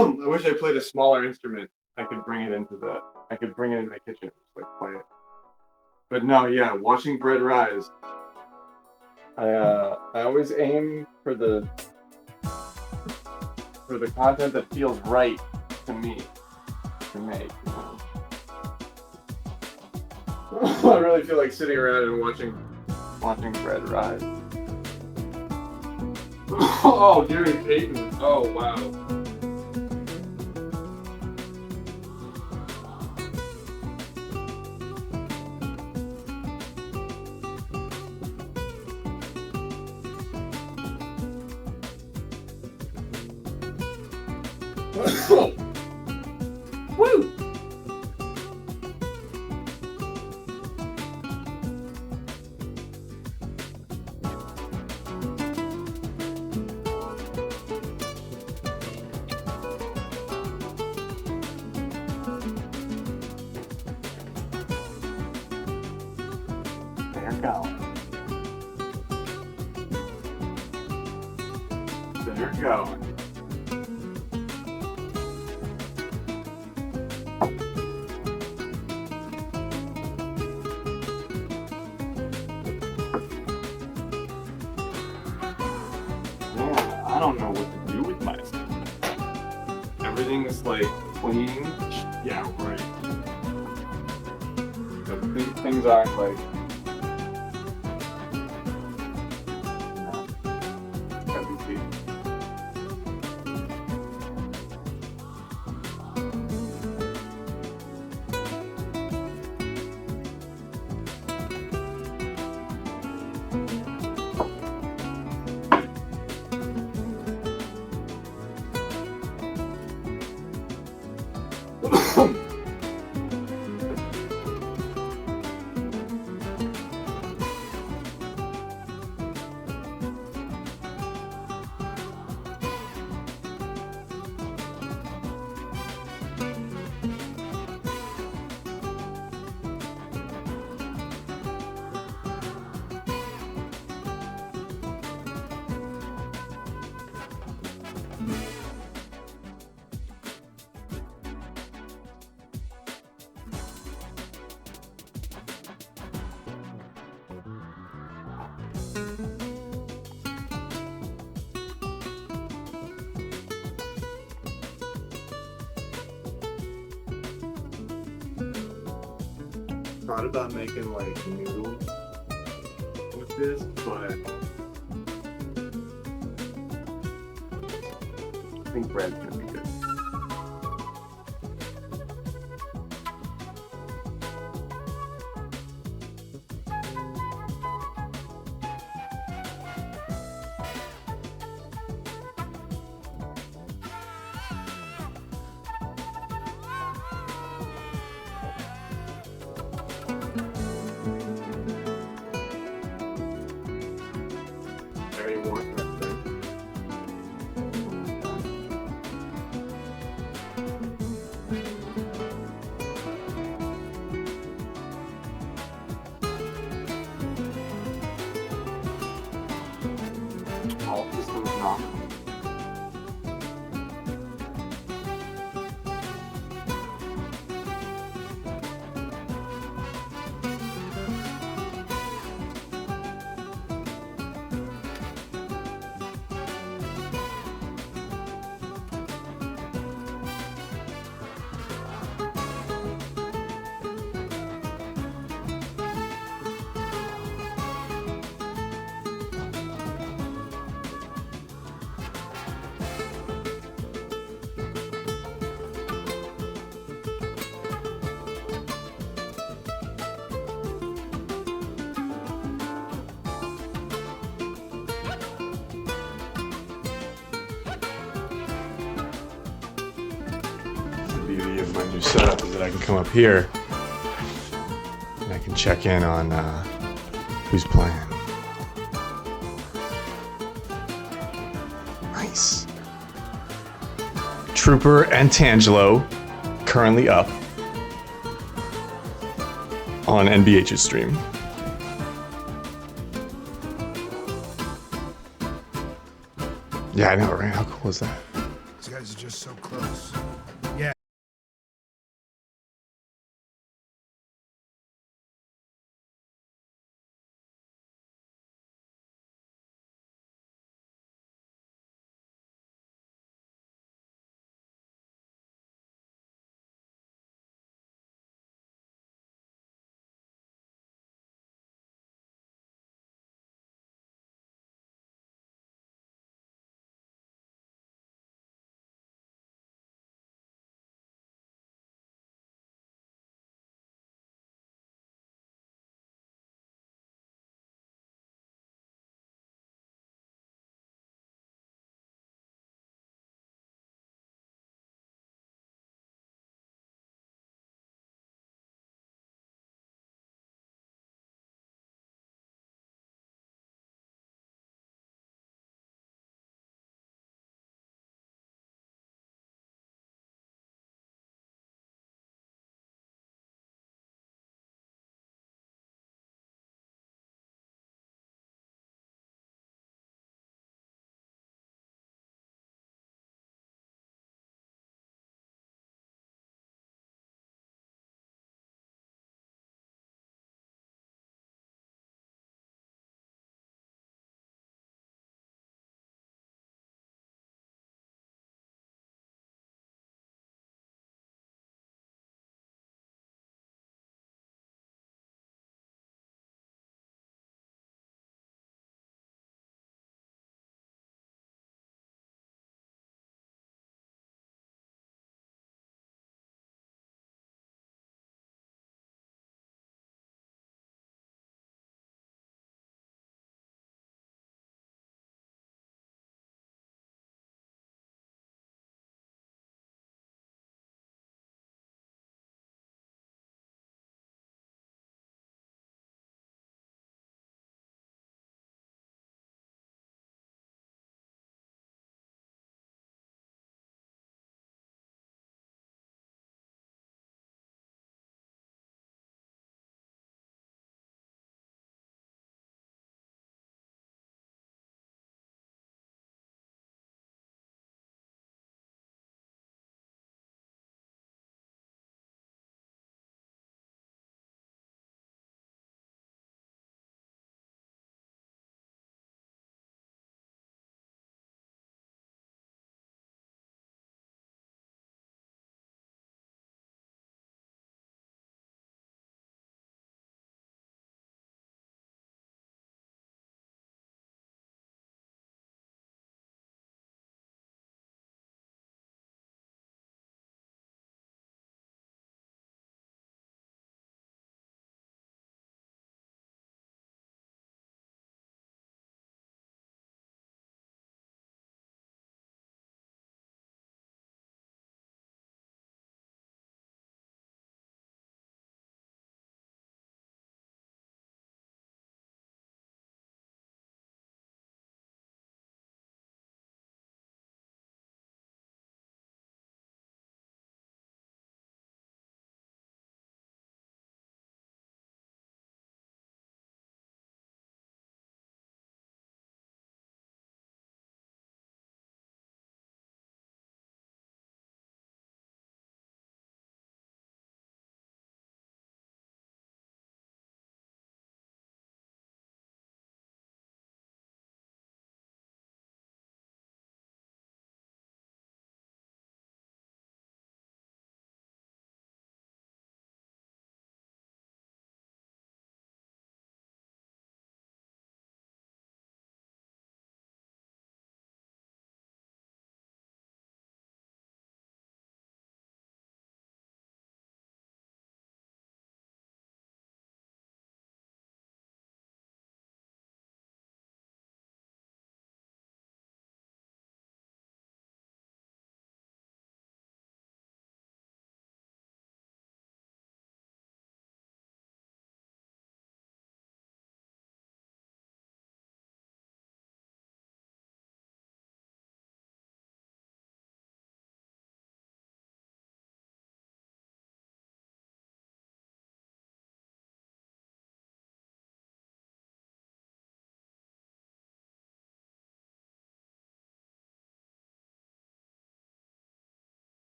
I wish I played a smaller instrument. I could bring it into the kitchen, just like play it. But no, yeah, watching bread rise. I always aim for the content that feels right to me to make. I really feel like sitting around and watching bread rise. Oh, Gary Payton. Oh, wow. Woo! There it goes. There it goes. I don't know what to do with myself. Everything's like clean. Yeah, right. Things aren't like. MVP. Thought about making like noodles with this, but I think bread's gonna be good. Very warm. beauty of my new setup is that I can come up here and I can check in on who's playing. Nice. Trooper and Tangelo currently up on NBH's stream. Yeah, I know, right? How cool is that? These guys are just so close.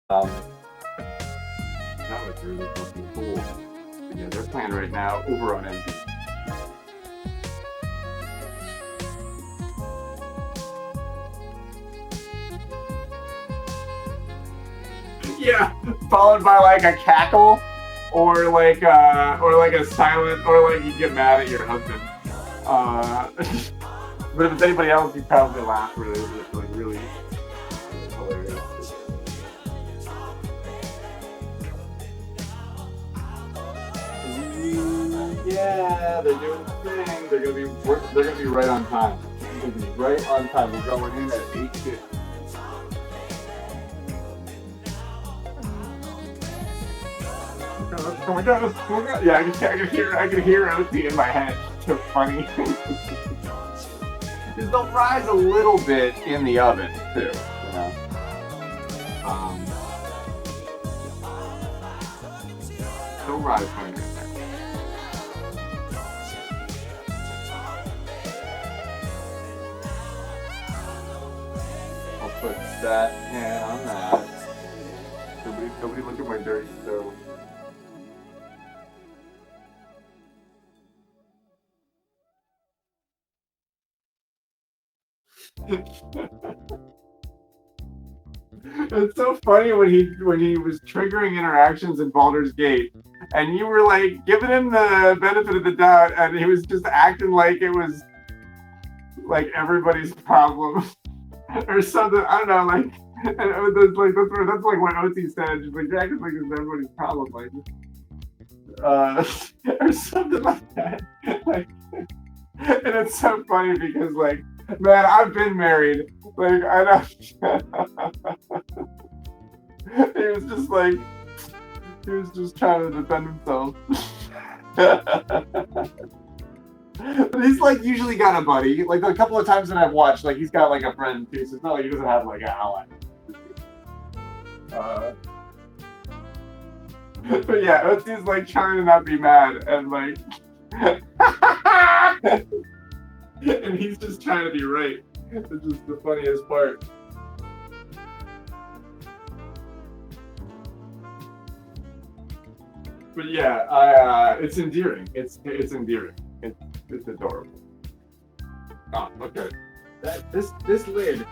That was really fucking cool. But yeah, they're playing right now over on NB. Yeah, followed by like a cackle, or like a silent, or like you get mad at your husband. But if it's anybody else, you probably laugh really, like really hilarious. Yeah, they're doing the thing. They're gonna be right on time. They're gonna be right on time. We're going in at 8:50. Oh my god! Oh my god! Yeah, I can hear OT in my head. It's so funny. They'll rise a little bit in the oven too. You know. They'll rise when you're in there. I'll put that pan on that. Nobody look at my dirty stove. It's so funny when he was triggering interactions in Baldur's Gate, and you were like giving him the benefit of the doubt, and he was just acting like it was like everybody's problem or something. I don't know, like, and that's like what OT said, just like acting like it's everybody's problem, like, or something like that. Like, and it's so funny because, like, man, I've been married. Like, I know. He was just like, he was just trying to defend himself. But he's like usually got a buddy. Like a couple of times that I've watched, like he's got like a friend too. So it's not like he doesn't have like an ally. But yeah, Otsu's like trying to not be mad and like, and he's just trying to be right. It's just the funniest part. But yeah, it's endearing. It's endearing. It's adorable. Oh, okay. This lid.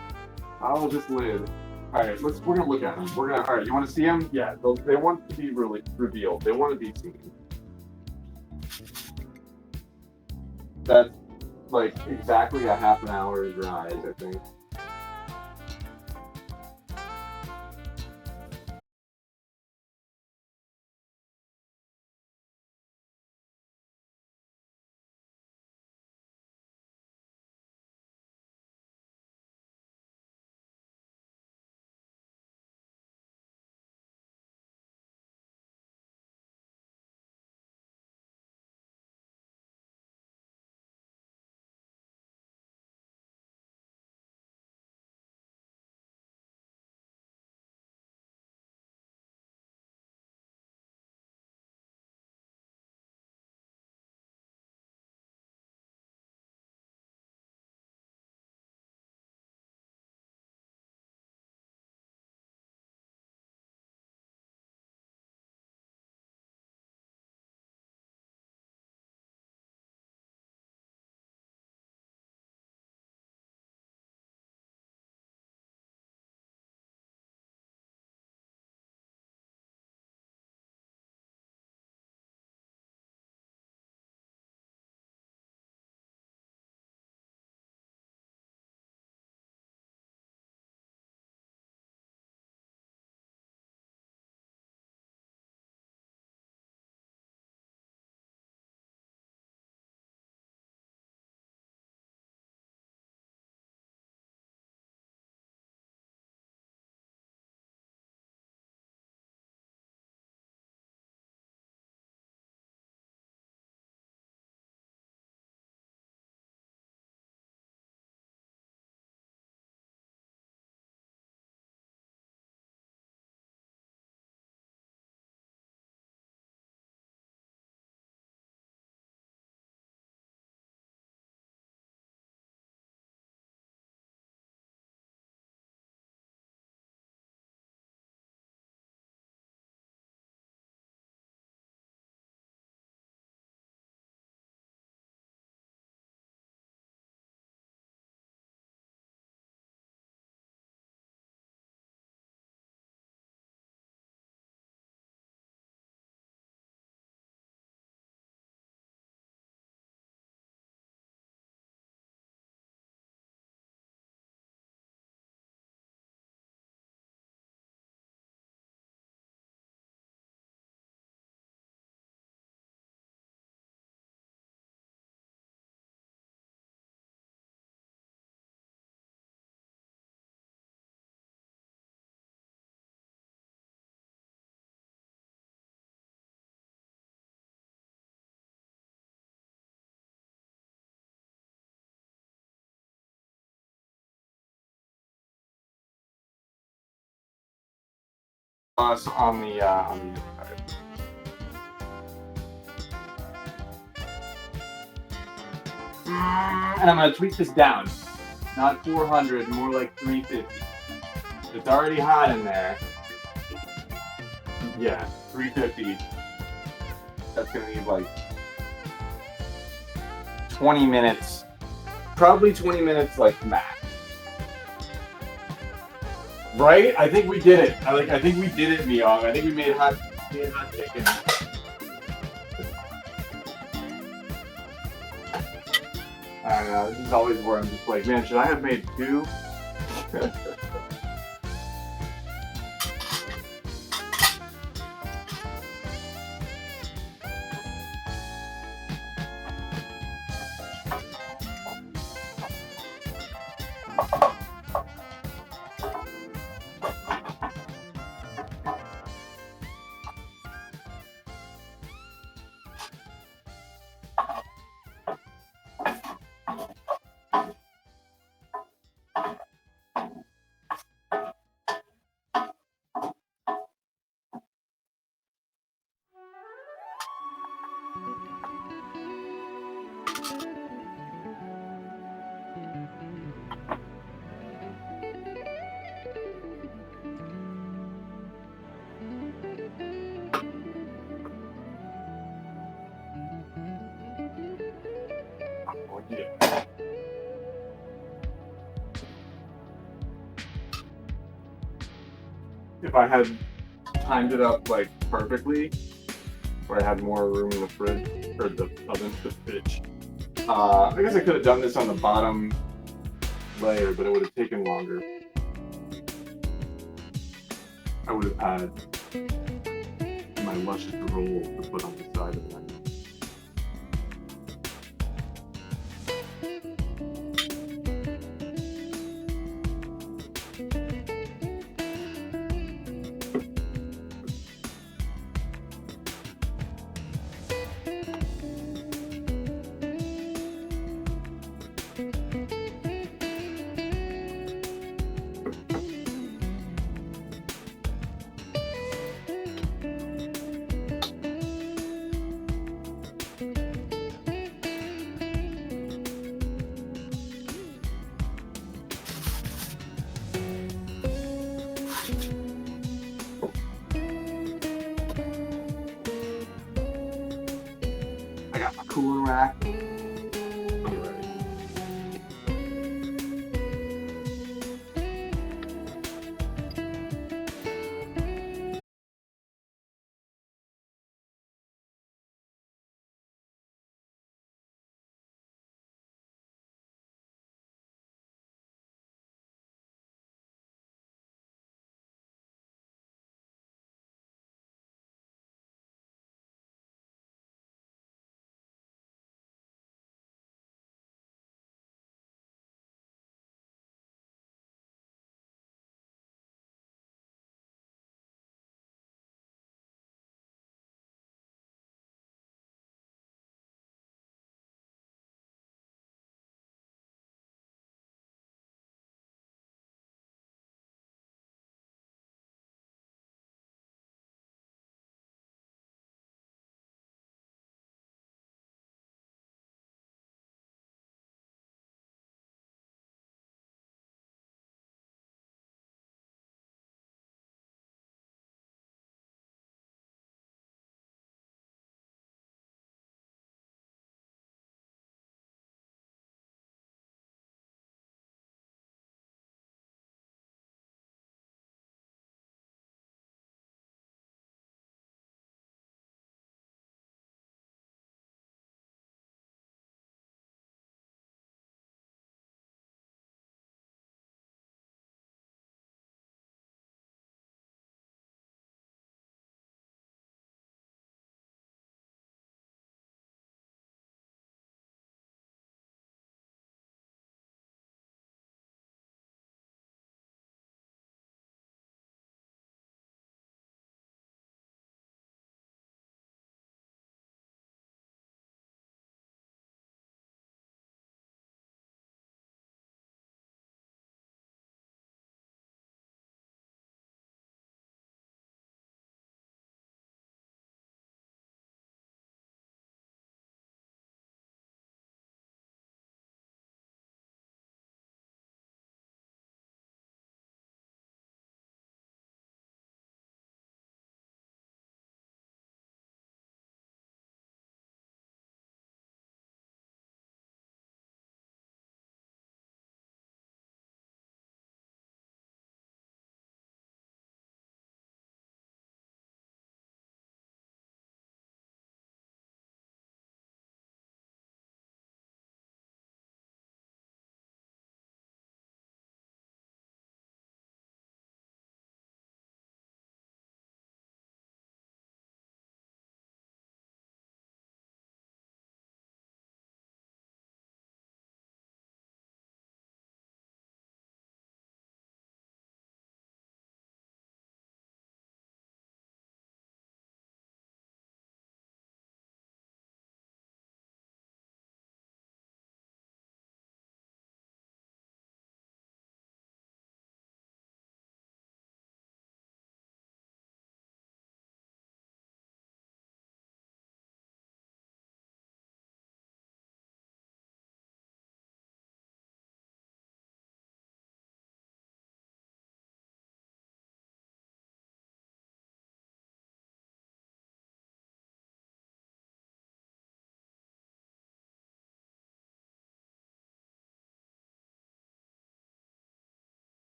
Oh, this lid. All right, we're gonna look at them. All right. You want to see them? Yeah. They want to be really revealed. They want to be seen. That's like exactly a half an hour's rise, I think. sauce on the inside. And I'm gonna tweak this down. Not 400, more like 350. It's already hot in there. Yeah, 350. That's gonna need like 20 minutes. Probably 20 minutes like max. Right? I think we did it. I think we did it, Myung. I think we made hot chicken. I don't know, this is always where I'm just like, man, should I have made two? If I had timed it up like perfectly, where I had more room in the fridge or the oven, the fridge, I guess I could have done this on the bottom layer, but it would have taken longer. I would have had my luscious roll to put on the side of that. I got my cooling rack